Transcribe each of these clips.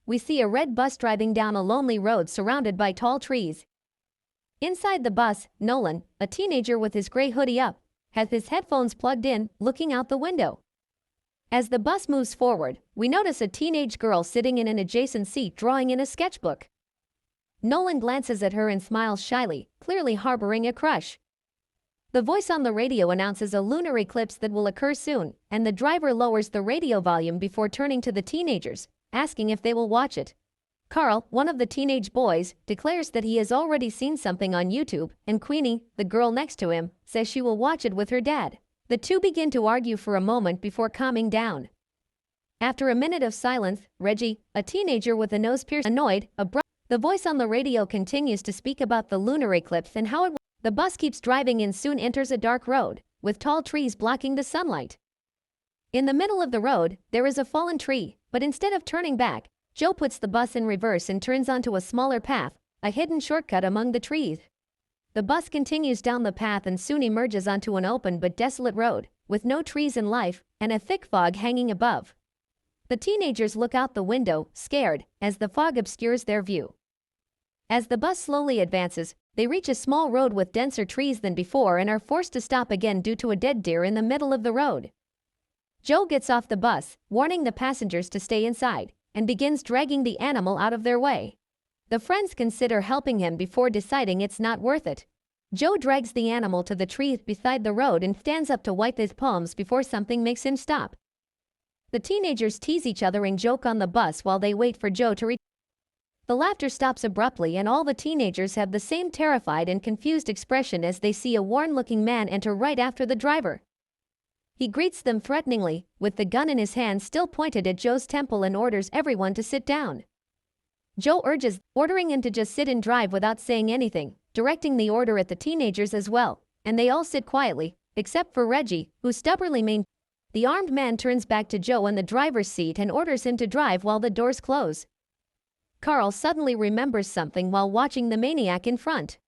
we see a red bus driving down a lonely road surrounded by tall trees. Inside the bus, Nolan, a teenager with his gray hoodie up, has his headphones plugged in, looking out the window. As the bus moves forward, we notice a teenage girl sitting in an adjacent seat drawing in a sketchbook. Nolan glances at her and smiles shyly, clearly harboring a crush. The voice on the radio announces a lunar eclipse that will occur soon, and the driver lowers the radio volume before turning to the teenagers, asking if they will watch it. Karl, one of the teenage boys, declares that he has already seen something on YouTube, and Queenie, the girl next to him, says she will watch it with her dad. The two begin to argue for a moment before calming down. After a minute of silence, Reggie, a teenager with a nose piercing, annoyed, the voice on the radio continues to speak about the lunar eclipse and how it will. The bus keeps driving and soon enters a dark road, with tall trees blocking the sunlight. In the middle of the road, there is a fallen tree, but instead of turning back, Joe puts the bus in reverse and turns onto a smaller path, a hidden shortcut among the trees. The bus continues down the path and soon emerges onto an open but desolate road, with no trees in life, and a thick fog hanging above. The teenagers look out the window, scared, as the fog obscures their view. As the bus slowly advances, they reach a small road with denser trees than before and are forced to stop again due to a dead deer in the middle of the road. Joe gets off the bus, warning the passengers to stay inside, and begins dragging the animal out of their way. The friends consider helping him before deciding it's not worth it. Joe drags the animal to the trees beside the road and stands up to wipe his palms before something makes him stop. The teenagers tease each other and joke on the bus while they wait for Joe to return. The laughter stops abruptly and all the teenagers have the same terrified and confused expression as they see a worn-looking man enter right after the driver. He greets them threateningly, with the gun in his hand still pointed at Joe's temple, and orders everyone to sit down. Joe urges, ordering him to just sit and drive without saying anything, directing the order at the teenagers as well, and they all sit quietly, except for Reggie, who stubbornly maintains. The armed man turns back to Joe in the driver's seat and orders him to drive while the doors close. Karl suddenly remembers something while watching the maniac in front.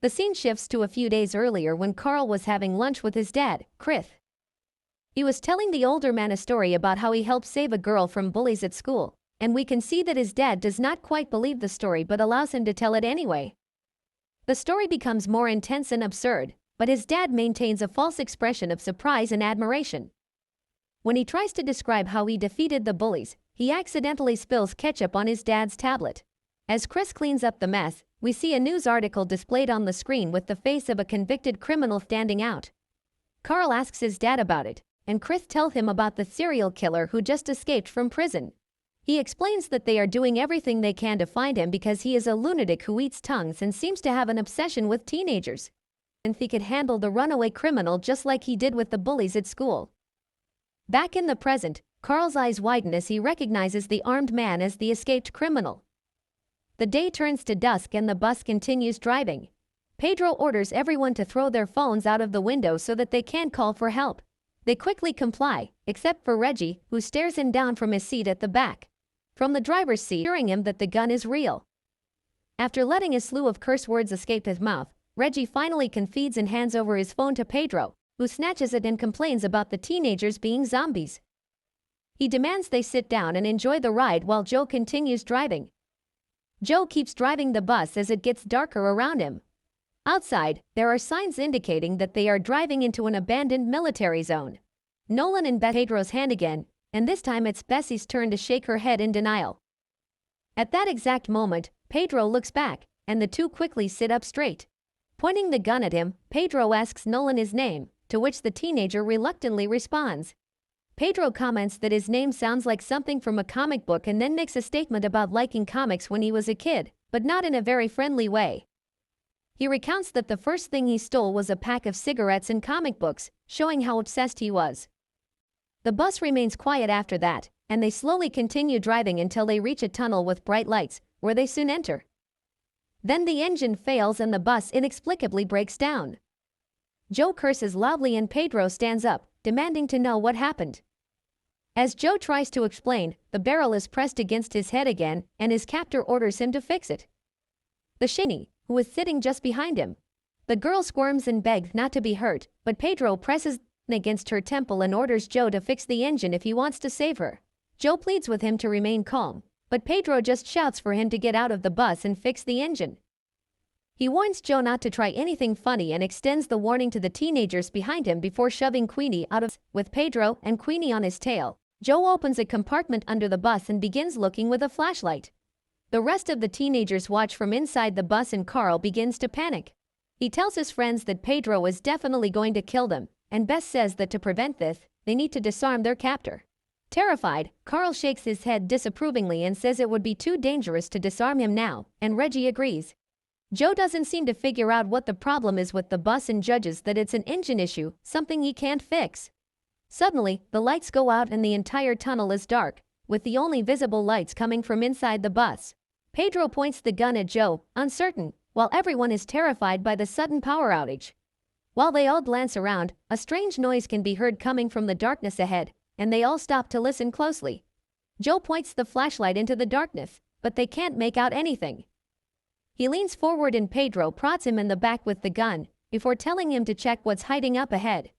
The scene shifts to a few days earlier when Karl was having lunch with his dad, Chris. He was telling the older man a story about how he helped save a girl from bullies at school, and we can see that his dad does not quite believe the story but allows him to tell it anyway. The story becomes more intense and absurd, but his dad maintains a false expression of surprise and admiration. When he tries to describe how he defeated the bullies, he accidentally spills ketchup on his dad's tablet. As Chris cleans up the mess, we see a news article displayed on the screen with the face of a convicted criminal standing out. Karl asks his dad about it, and Chris tells him about the serial killer who just escaped from prison. He explains that they are doing everything they can to find him because he is a lunatic who eats tongues and seems to have an obsession with teenagers. And he could handle the runaway criminal just like he did with the bullies at school. Back in the present, Karl's eyes widen as he recognizes the armed man as the escaped criminal. The day turns to dusk and the bus continues driving. Pedro orders everyone to throw their phones out of the window so that they can't call for help. They quickly comply, except for Reggie, who stares him down from his seat at the back. From the driver's seat, assuring him that the gun is real. After letting a slew of curse words escape his mouth, Reggie finally concedes and hands over his phone to Pedro, who snatches it and complains about the teenagers being zombies. He demands they sit down and enjoy the ride while Joe continues driving. Joe keeps driving the bus as it gets darker around him. Outside, there are signs indicating that they are driving into an abandoned military zone. Nolan and Bess Pedro's hand again, and this time it's Bessie's turn to shake her head in denial. At that exact moment, Pedro looks back, and the two quickly sit up straight. Pointing the gun at him, Pedro asks Nolan his name, to which the teenager reluctantly responds. Pedro comments that his name sounds like something from a comic book and then makes a statement about liking comics when he was a kid, but not in a very friendly way. He recounts that the first thing he stole was a pack of cigarettes and comic books, showing how obsessed he was. The bus remains quiet after that, and they slowly continue driving until they reach a tunnel with bright lights, where they soon enter. Then the engine fails and the bus inexplicably breaks down. Joe curses loudly and Pedro stands up, demanding to know what happened. As Joe tries to explain, the barrel is pressed against his head again, and his captor orders him to fix it. The Shinny, who is sitting just behind him. The girl squirms and begs not to be hurt, but Pedro presses against her temple and orders Joe to fix the engine if he wants to save her. Joe pleads with him to remain calm, but Pedro just shouts for him to get out of the bus and fix the engine. He warns Joe not to try anything funny and extends the warning to the teenagers behind him before shoving Queenie out of. With Pedro and Queenie on his tail, Joe opens a compartment under the bus and begins looking with a flashlight. The rest of the teenagers watch from inside the bus and Karl begins to panic. He tells his friends that Pedro is definitely going to kill them, and Bess says that to prevent this, they need to disarm their captor. Terrified, Karl shakes his head disapprovingly and says it would be too dangerous to disarm him now, and Reggie agrees. Joe doesn't seem to figure out what the problem is with the bus and judges that it's an engine issue, something he can't fix. Suddenly, the lights go out and the entire tunnel is dark, with the only visible lights coming from inside the bus. Pedro points the gun at Joe, uncertain, while everyone is terrified by the sudden power outage. While they all glance around, a strange noise can be heard coming from the darkness ahead, and they all stop to listen closely. Joe points the flashlight into the darkness, but they can't make out anything. He leans forward and Pedro prods him in the back with the gun, before telling him to check what's hiding up ahead.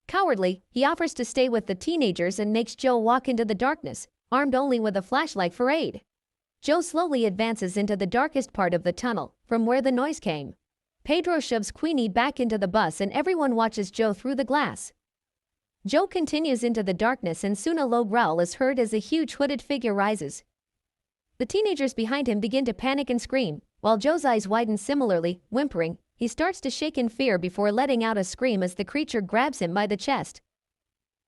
Cowardly, he offers to stay with the teenagers and makes Joe walk into the darkness, armed only with a flashlight for aid. Joe slowly advances into the darkest part of the tunnel, from where the noise came. Pedro shoves Queenie back into the bus and everyone watches Joe through the glass. Joe continues into the darkness and soon a low growl is heard as a huge hooded figure rises. The teenagers behind him begin to panic and scream, while Joe's eyes widen similarly, whimpering. He starts to shake in fear before letting out a scream as the creature grabs him by the chest.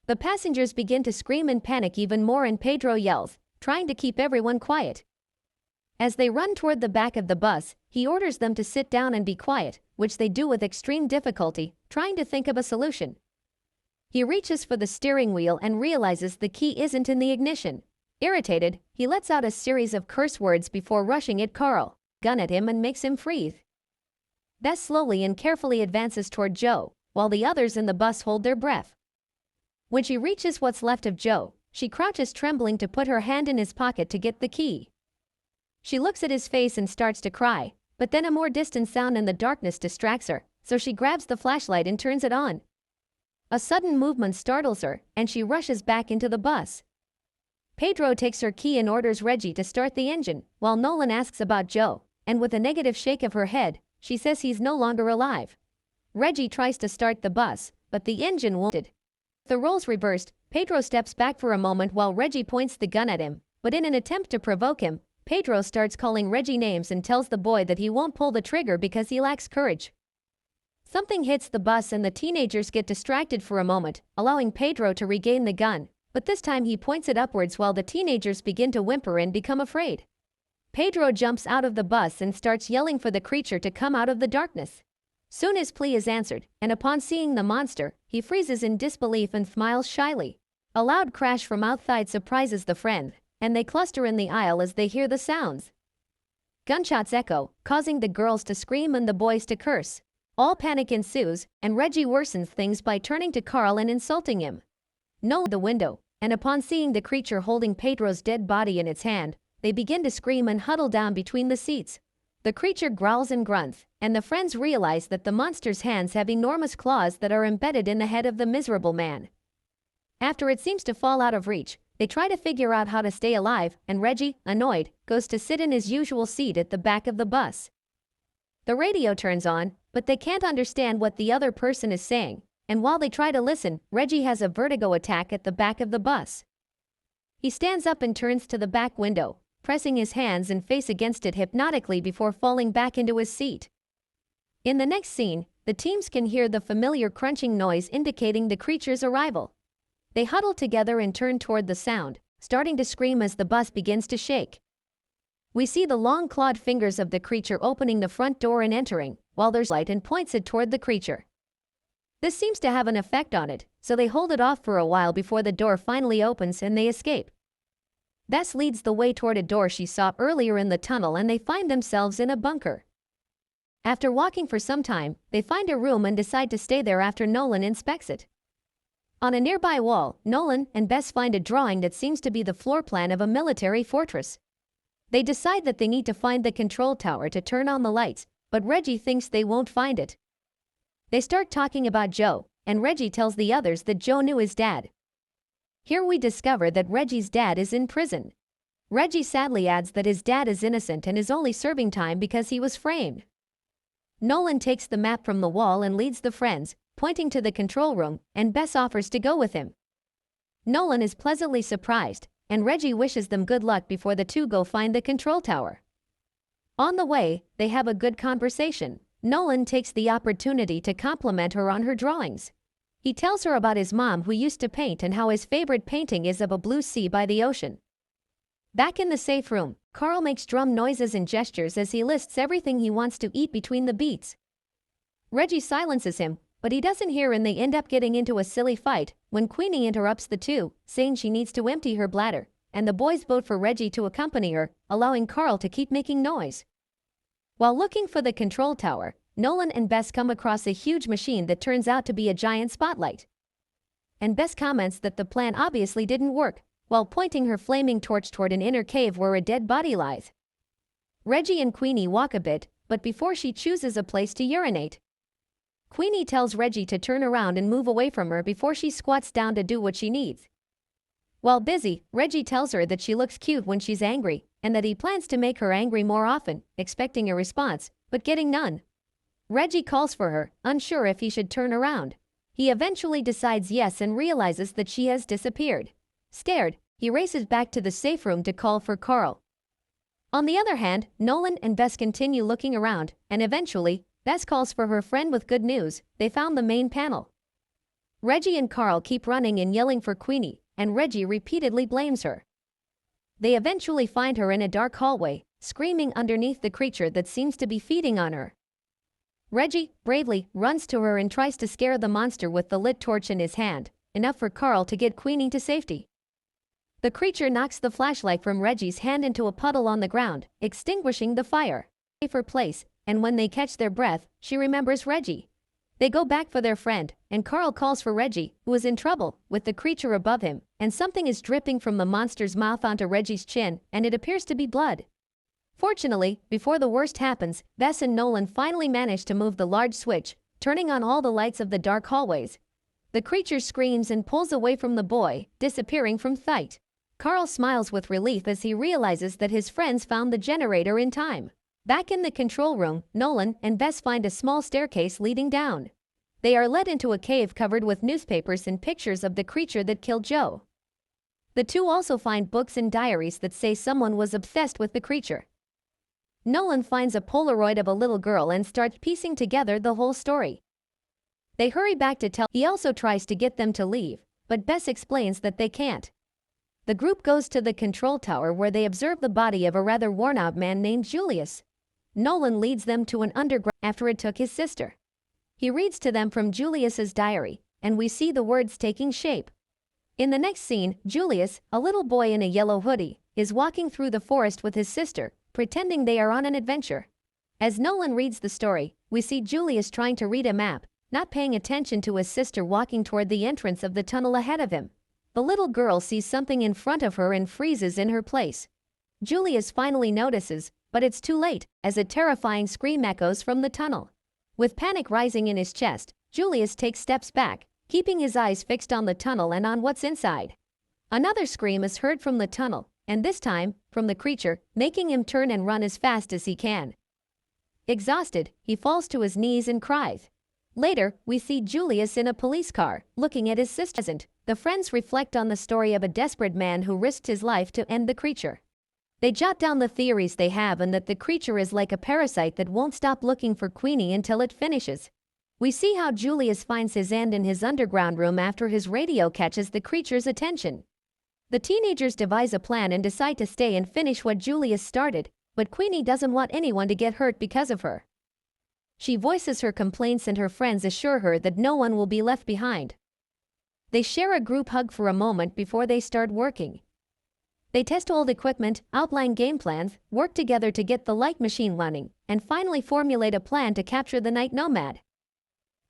The passengers begin to scream and panic even more and Pedro yells, trying to keep everyone quiet. As they run toward the back of the bus, he orders them to sit down and be quiet, which they do with extreme difficulty, trying to think of a solution. He reaches for the steering wheel and realizes the key isn't in the ignition. Irritated, he lets out a series of curse words before rushing at Karl, gun at him and makes him freeze. Bess slowly and carefully advances toward Joe, while the others in the bus hold their breath. When she reaches what's left of Joe, she crouches trembling to put her hand in his pocket to get the key. She looks at his face and starts to cry, but then a more distant sound in the darkness distracts her, so she grabs the flashlight and turns it on. A sudden movement startles her, and she rushes back into the bus. Pedro takes her key and orders Reggie to start the engine, while Nolan asks about Joe, and with a negative shake of her head, she says he's no longer alive. Reggie tries to start the bus, but the engine won't. The roles reversed, Pedro steps back for a moment while Reggie points the gun at him, but in an attempt to provoke him, Pedro starts calling Reggie names and tells the boy that he won't pull the trigger because he lacks courage. Something hits the bus and the teenagers get distracted for a moment, allowing Pedro to regain the gun, but this time he points it upwards while the teenagers begin to whimper and become afraid. Pedro jumps out of the bus and starts yelling for the creature to come out of the darkness. Soon his plea is answered, and upon seeing the monster, he freezes in disbelief and smiles shyly. A loud crash from outside surprises the friend, and they cluster in the aisle as they hear the sounds. Gunshots echo, causing the girls to scream and the boys to curse. All panic ensues, and Reggie worsens things by turning to Karl and insulting him. Nolan the window, and upon seeing the creature holding Pedro's dead body in its hand, they begin to scream and huddle down between the seats. The creature growls and grunts, and the friends realize that the monster's hands have enormous claws that are embedded in the head of the miserable man. After it seems to fall out of reach, they try to figure out how to stay alive, and Reggie, annoyed, goes to sit in his usual seat at the back of the bus. The radio turns on, but they can't understand what the other person is saying, and while they try to listen, Reggie has a vertigo attack at the back of the bus. He stands up and turns to the back window, pressing his hands and face against it hypnotically before falling back into his seat. In the next scene, the teams can hear the familiar crunching noise indicating the creature's arrival. They huddle together and turn toward the sound, starting to scream as the bus begins to shake. We see the long clawed fingers of the creature opening the front door and entering, while there's light and points it toward the creature. This seems to have an effect on it, so they hold it off for a while before the door finally opens and they escape. Bess leads the way toward a door she saw earlier in the tunnel and they find themselves in a bunker. After walking for some time, they find a room and decide to stay there after Nolan inspects it. On a nearby wall, Nolan and Bess find a drawing that seems to be the floor plan of a military fortress. They decide that they need to find the control tower to turn on the lights, but Reggie thinks they won't find it. They start talking about Joe, and Reggie tells the others that Joe knew his dad. Here we discover that Reggie's dad is in prison. Reggie sadly adds that his dad is innocent and is only serving time because he was framed. Nolan takes the map from the wall and leads the friends, pointing to the control room, and Bess offers to go with him. Nolan is pleasantly surprised, and Reggie wishes them good luck before the two go find the control tower. On the way, they have a good conversation. Nolan takes the opportunity to compliment her on her drawings. He tells her about his mom who used to paint and how his favorite painting is of a blue sea by the ocean. Back in the safe room, Karl makes drum noises and gestures as he lists everything he wants to eat between the beats. Reggie silences him, but he doesn't hear and they end up getting into a silly fight when Queenie interrupts the two, saying she needs to empty her bladder, and the boys vote for Reggie to accompany her, allowing Karl to keep making noise. While looking for the control tower, Nolan and Bess come across a huge machine that turns out to be a giant spotlight. And Bess comments that the plan obviously didn't work, while pointing her flaming torch toward an inner cave where a dead body lies. Reggie and Queenie walk a bit, but before she chooses a place to urinate. Queenie tells Reggie to turn around and move away from her before she squats down to do what she needs. While busy, Reggie tells her that she looks cute when she's angry, and that he plans to make her angry more often, expecting a response, but getting none. Reggie calls for her, unsure if he should turn around. He eventually decides yes and realizes that she has disappeared. Scared, he races back to the safe room to call for Karl. On the other hand, Nolan and Bess continue looking around, and eventually, Bess calls for her friend with good news. They found the main panel. Reggie and Karl keep running and yelling for Queenie, and Reggie repeatedly blames her. They eventually find her in a dark hallway, screaming underneath the creature that seems to be feeding on her. Reggie, bravely, runs to her and tries to scare the monster with the lit torch in his hand, enough for Karl to get Queenie to safety. The creature knocks the flashlight from Reggie's hand into a puddle on the ground, extinguishing the fire. Safer place, and when they catch their breath, she remembers Reggie. They go back for their friend, and Karl calls for Reggie, who is in trouble, with the creature above him, and something is dripping from the monster's mouth onto Reggie's chin, and it appears to be blood. Fortunately, before the worst happens, Bess and Nolan finally manage to move the large switch, turning on all the lights of the dark hallways. The creature screams and pulls away from the boy, disappearing from sight. Karl smiles with relief as he realizes that his friends found the generator in time. Back in the control room, Nolan and Bess find a small staircase leading down. They are led into a cave covered with newspapers and pictures of the creature that killed Joe. The two also find books and diaries that say someone was obsessed with the creature. Nolan finds a Polaroid of a little girl and starts piecing together the whole story. They hurry back to tell. He also tries to get them to leave, but Bess explains that they can't. The group goes to the control tower where they observe the body of a rather worn-out man named Julius. Nolan leads them to an underground after it took his sister. He reads to them from Julius's diary, and we see the words taking shape. In the next scene, Julius, a little boy in a yellow hoodie, is walking through the forest with his sister, pretending they are on an adventure. As Nolan reads the story, we see Julius trying to read a map, not paying attention to his sister walking toward the entrance of the tunnel ahead of him. The little girl sees something in front of her and freezes in her place. Julius finally notices, but it's too late, as a terrifying scream echoes from the tunnel. With panic rising in his chest, Julius takes steps back, keeping his eyes fixed on the tunnel and on what's inside. Another scream is heard from the tunnel, and this time, from the creature, making him turn and run as fast as he can. Exhausted, he falls to his knees and cries. Later, we see Julius in a police car, looking at his sister. The friends reflect on the story of a desperate man who risked his life to end the creature. They jot down the theories they have and that the creature is like a parasite that won't stop looking for Queenie until it finishes. We see how Julius finds his end in his underground room after his radio catches the creature's attention. The teenagers devise a plan and decide to stay and finish what Julius started, but Queenie doesn't want anyone to get hurt because of her. She voices her complaints and her friends assure her that no one will be left behind. They share a group hug for a moment before they start working. They test old equipment, outline game plans, work together to get the light machine running, and finally formulate a plan to capture the night nomad.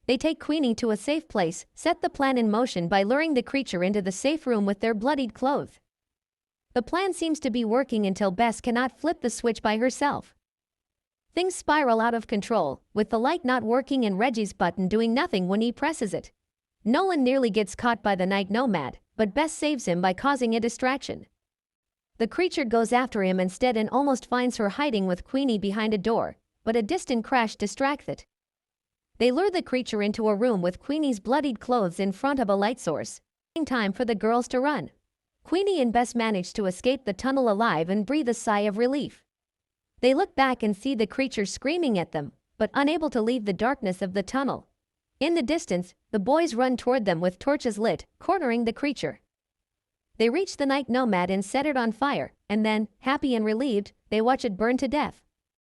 They take Queenie to a safe place, set the plan in motion by luring the creature into the safe room with their bloodied clothes. The plan seems to be working until Bess cannot flip the switch by herself. Things spiral out of control, with the light not working and Reggie's button doing nothing when he presses it. Nolan nearly gets caught by the night nomad, but Bess saves him by causing a distraction. The creature goes after him instead and almost finds her hiding with Queenie behind a door, but a distant crash distracts it. They lure the creature into a room with Queenie's bloodied clothes in front of a light source. Time for the girls to run. Queenie and Bess manage to escape the tunnel alive and breathe a sigh of relief. They look back and see the creature screaming at them, but unable to leave the darkness of the tunnel. In the distance, the boys run toward them with torches lit, cornering the creature. They reach the night nomad and set it on fire, and then, happy and relieved, they watch it burn to death.